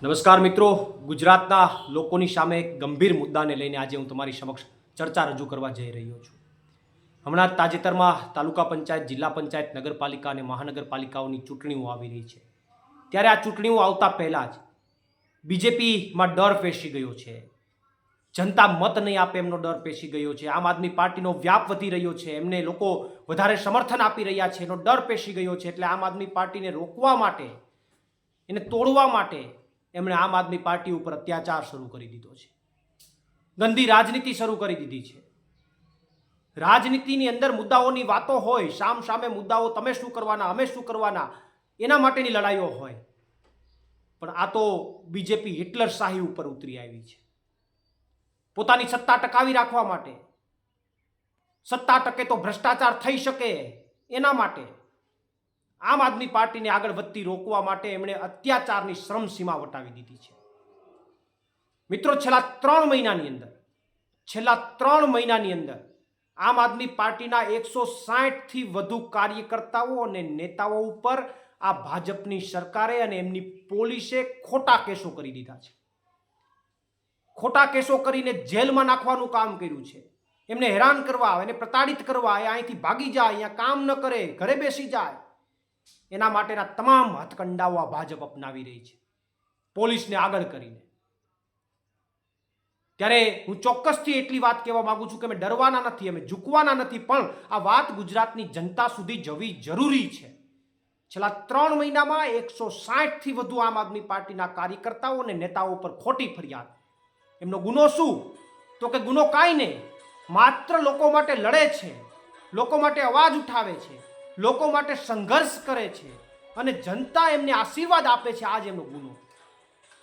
નમસ્કાર મિત્રો, ગુજરાતના લોકોની સામે એક ગંભીર મુદ્દાને લઈને આજે હું તમારી સમક્ષ ચર્ચા રજૂ કરવા જઈ રહ્યો છું. હમણાં જ તાજેતરમાં તાલુકા પંચાયત, જિલ્લા પંચાયત, નગરપાલિકા અને મહાનગરપાલિકાઓની ચૂંટણીઓ આવી રહી છે. ત્યારે આ ચૂંટણીઓ આવતા પહેલાં જ બીજેપીમાં ડર પેસી ગયો છે. જનતા મત નહીં આપે એમનો ડર પેસી ગયો છે. આમ આદમી પાર્ટીનો વ્યાપ વધી રહ્યો છે, એમને લોકો વધારે સમર્થન આપી રહ્યા છે, એનો ડર પેસી ગયો છે. એટલે આમ આદમી પાર્ટીને રોકવા માટે, એને તોડવા માટે એમણે આમ આદમી પાર્ટી ઉપર અત્યાચાર શરૂ કરી દીધો છે. ગંદી રાજનીતિ શરૂ કરી દીધી છે. રાજનીતિની અંદર મુદ્દાઓની વાતો હોય, સામ સામે મુદ્દાઓ, તમે શું કરવાના, અમે શું કરવાના, એના માટેની લડાઈઓ હોય. પણ આ તો બીજેપી હિટલર શાહી ઉપર ઉતરી આવી છે. પોતાની સત્તા ટકાવી રાખવા માટે, સત્તા ટકે તો ભ્રષ્ટાચાર થઈ શકે એના માટે, આમ આદમી પાર્ટીને આગળ વધતી રોકવા માટે એમણે અત્યાચારની શ્રમસીમા વટાવી દીધી છે. મિત્રો, છેલ્લા 3 મહિનાની અંદર આમ આદમી પાર્ટીના 160થી વધુ કાર્યકર્તાઓ અને નેતાઓ ઉપર આ ભાજપની સરકારે અને એમની પોલીસે ખોટા કેસો કરી દીધા છે. ખોટા કેસો કરીને જેલમાં નાખવાનું કામ કર્યું છે. એમને હેરાન કરવા, એને પ્રતાડિત કરવા, એ અહીંથી ભાગી જાય, અહીંયા કામ ન કરે, ઘરે બેસી જાય, એના માટેના તમામ હથકંડાઓ આ ભાજપ અપનાવી રહી છે, પોલીસને આગળ કરીને. ત્યારે હું ચોક્કસથી એટલી વાત કહેવા માંગુ છું કે અમે ડરવાના નથી, અમે ઝૂકવાના નથી, પણ આ વાત ગુજરાતની જનતા સુધી જવી જરૂરી છે. છેલ્લા 3 મહિનામાં 160થી વધુ આમ આદમી પાર્ટીના કાર્યકર્તાઓ અને નેતાઓ પર ખોટી ફરિયાદ. એમનો ગુનો શું? તો કે ગુનો કાંઈ નહીં, માત્ર લોકો માટે લડે છે, લોકો માટે અવાજ ઉઠાવે છે, લોકો માટે સંઘર્ષ કરે છે અને જનતા એમને આશીર્વાદ આપે છે. આજ એમનો ગુનો.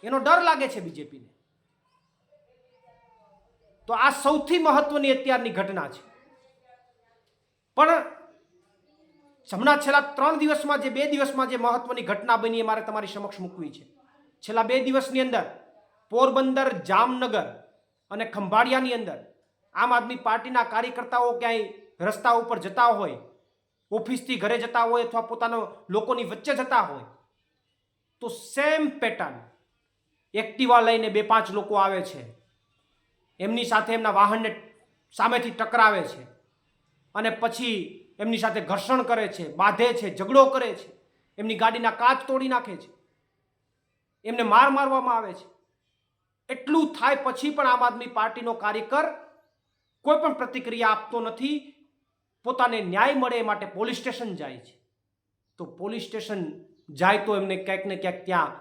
એનો ડર લાગે છે બીજેપીને. તો આ સૌથી મહત્વની અત્યારની ઘટના છે. પણ હમણાં છેલ્લા 2 દિવસમાં જે મહત્વની ઘટના બની એ મારે તમારી સમક્ષ મૂકવી છે. છેલ્લા 2 દિવસની અંદર પોરબંદર, જામનગર અને ખંભાળિયાની અંદર આમ આદમી પાર્ટીના કાર્યકર્તાઓ ક્યાંય રસ્તા ઉપર જતા હોય, ઓફિસથી ઘરે જતા હોય અથવા પોતાના લોકોની વચ્ચે જતા હોય, તો સેમ પેટર્ન એક્ટિવા લઈને 2-5 લોકો આવે છે, એમની સાથે એમના વાહનને સામેથી ટકરાવે છે અને પછી એમની સાથે ઘર્ષણ કરે છે, બાંધે છે, ઝઘડો કરે છે, એમની ગાડીના કાચ તોડી નાખે છે, એમને મારવામાં આવે છે. એટલું થાય પછી પણ આમ આદમી પાર્ટીનો કાર્યકર કોઈ પણ પ્રતિક્રિયા આપતો નથી. પોતાને ન્યાય મળે એ માટે પોલીસ સ્ટેશન જાય છે. તો પોલીસ સ્ટેશન જાય તો એમને ક્યાંક ને ક્યાંક ત્યાં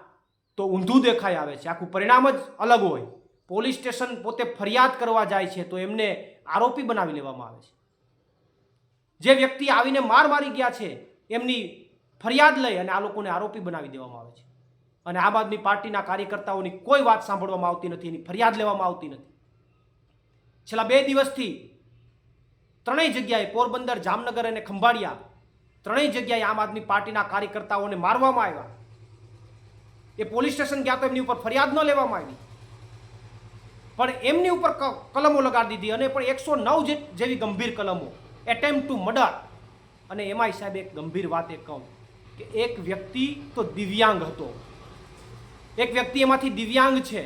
તો ઊંધું દેખાઈ આવે છે. આખું પરિણામ જ અલગ હોય. પોલીસ સ્ટેશન પોતે ફરિયાદ કરવા જાય છે તો એમને આરોપી બનાવી લેવામાં આવે છે. જે વ્યક્તિ આવીને મારી ગયા છે એમની ફરિયાદ લઈ અને આ લોકોને આરોપી બનાવી દેવામાં આવે છે. અને આમ આદમી પાર્ટીના કાર્યકર્તાઓની કોઈ વાત સાંભળવામાં આવતી નથી, એની ફરિયાદ લેવામાં આવતી નથી. છેલ્લા 2 દિવસથી 3 જગ્યાએ, પોરબંદર, જામનગર અને ખંભાળિયા, 3 જગ્યાએ આમ આદમી પાર્ટીના કાર્યકર્તાઓને મારવામાં આવ્યા. એ પોલીસ સ્ટેશન ગયા તો એમની ઉપર ફરિયાદ ન લેવામાં આવી, પણ એમની ઉપર કલમો લગાડી દીધી અને પણ 109 જેવી ગંભીર કલમો, એટેમ્પ્ટ ટુ મર્ડર. અને એમાંય સાહેબ એક ગંભીર વાત એ કહું કે એક વ્યક્તિ તો દિવ્યાંગ હતો, એક વ્યક્તિ એમાંથી દિવ્યાંગ છે,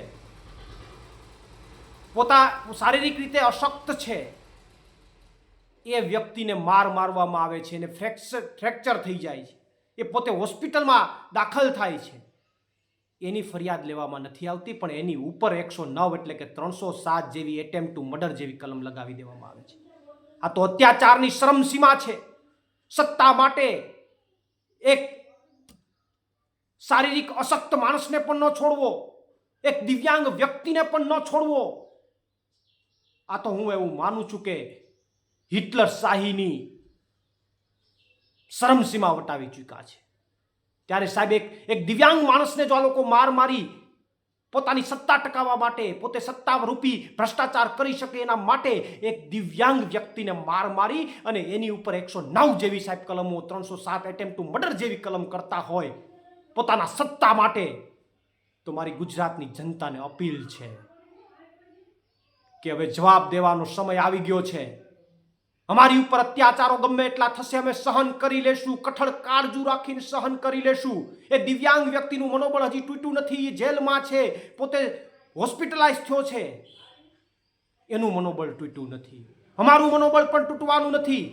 શારીરિક રીતે અશક્ત છે. એ વ્યક્તિને મારવામાં આવે છે અને ફ્રેક્ચર થઈ જાય છે. એ પોતે હોસ્પિટલમાં દાખલ થાય છે. એની ફરિયાદ લેવામાં નથી આવતી, પણ એની ઉપર 109 એટલે કે 307 જેવી એટેમ્પ્ટ ટુ મર્ડર જેવી કલમ લગાવી દેવામાં આવે છે. આ તો અત્યાચારની શ્રમસીમા છે. સત્તા માટે એક શારીરિક અશક્ત માણસને પણ ન છોડવો, એક દિવ્યાંગ વ્યક્તિને પણ ન છોડવો. આ તો હું એવું માનું છું કે હિટલર શાહીની શરમસીમા વટાવી ચૂક્યા છે. ત્યારે સાહેબ એક દિવ્યાંગ માણસને જો આ લોકો મારી પોતાની સત્તા ટકાવવા માટે, પોતે સત્તારૂપી ભ્રષ્ટાચાર કરી શકે એના માટે એક દિવ્યાંગ વ્યક્તિને મારી અને એની ઉપર 109 જેવી સાહેબ કલમો, 307 એટેમ્પ્ટ ટુ મર્ડર જેવી કલમ કરતા હોય પોતાના સત્તા માટે, તો મારી ગુજરાતની જનતાને અપીલ છે કે હવે જવાબ દેવાનો સમય આવી ગયો છે. અમારી ઉપર અત્યાચારો ગમે એટલા થશે અમે સહન કરી લેશું, કઠણ કાળજુ રાખીને સહન કરી લેશું. એ દિવ્યાંગ વ્યક્તિનું મનોબળ હજી તૂટ્યું નથી, એ જેલમાં છે, પોતે હોસ્પિટલાઇઝ થયો છે, એનું મનોબળ તૂટ્યું નથી. અમારું મનોબળ પણ તૂટવાનું નથી.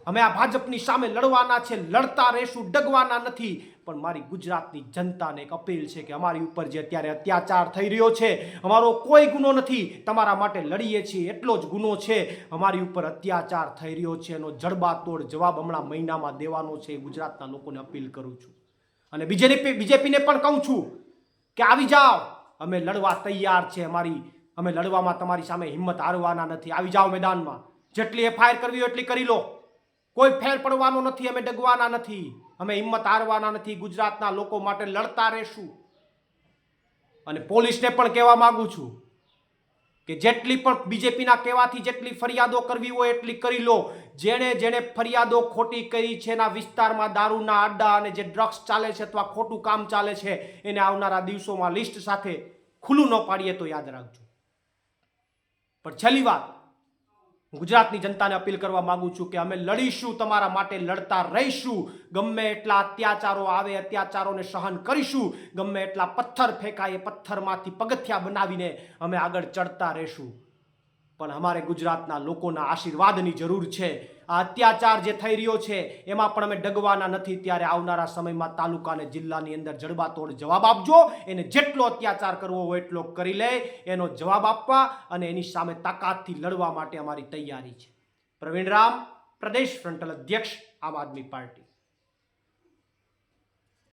અમે આ ભાજપની સામે લડવાના છે, લડતા રહેશું, ડગવાના નથી. પણ મારી ગુજરાતની જનતાને એક અપીલ છે કે અમારી ઉપર જે અત્યારે અત્યાચાર થઈ રહ્યો છે, અમારો કોઈ ગુનો નથી, તમારા માટે લડીએ છીએ એટલો જ ગુનો છે. અમારી ઉપર અત્યાચાર થઈ રહ્યો છે, એનો જડબાતોડ જવાબ હમણાં મહિનામાં દેવાનો છે. ગુજરાતના લોકોને અપીલ કરું છું અને બીજેપીને પણ કહું છું કે આવી જાઓ, અમે લડવા તૈયાર છે. અમે લડવામાં તમારી સામે હિંમત હારવાના નથી. આવી જાઓ મેદાનમાં, જેટલી એફઆઈઆર કરવી હોય એટલી કરી લો, કોઈ ફેર પડવાનો નથી. અમે ડગવાના નથી, અમે હિંમત હારવાના નથી. ગુજરાતના લોકો માટે લડતા રહેશું. અને પોલીસને પણ કહેવા માંગુ છું કે જેટલી પણ બીજેપીના કહેવાથી જેટલી ફરિયાદો કરવી હોય એટલી કરી લો. જેણે ફરિયાદો ખોટી કરી છે, એના વિસ્તારમાં દારૂના અડ્ડા અને જે ડ્રગ્સ ચાલે છે અથવા ખોટું કામ ચાલે છે, એને આવનારા દિવસોમાં લિસ્ટ સાથે ખુલ્લું ન પાડીએ તો યાદ રાખજો. પણ છેલ્લી વાત, ગુજરાતની જનતાને અપીલ કરવા માંગુ છું કે અમે લડીશું, તમારા માટે લડતા રહીશું. ગમે એટલા અત્યાચારો આવે, અત્યાચારોને સહન કરીશું. ગમે એટલા પથ્થર ફેંકાય, પથ્થરમાંથી પગથિયા બનાવીને અમે આગળ ચડતા રહીશું. પણ અમારે ગુજરાતના લોકોના આશીર્વાદની જરૂર છે. આ અત્યાચાર જે થઈ રહ્યો છે એમાં પણ અમે ડગવાના નથી. ત્યારે આવનારા સમયમાં તાલુકા અને જિલ્લાની અંદર જડબાતોડ જવાબ આપજો. એને જેટલો અત્યાચાર કરવો હોય એટલો કરી લે, એનો જવાબ આપવા અને એની સામે તાકાતથી લડવા માટે અમારી તૈયારી છે. પ્રવીણ રામ, પ્રદેશ ફ્રન્ટલ અધ્યક્ષ, આમ આદમી પાર્ટી.